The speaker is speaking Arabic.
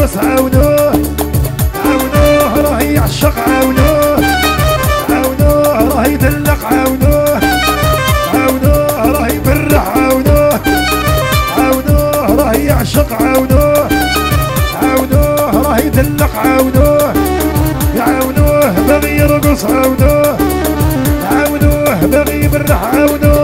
يرقص عاونوه عاونوه راه يعشق عاونوه عاونوه راه يدلق عاونوه عاونوه راه يبرح عاونوه عاونوه راه يعشق عاونوه عاونوه راه يدلق عاونوه عاونوه باغي يرقص عاونوه عاونوه باغي يبرح عاونوه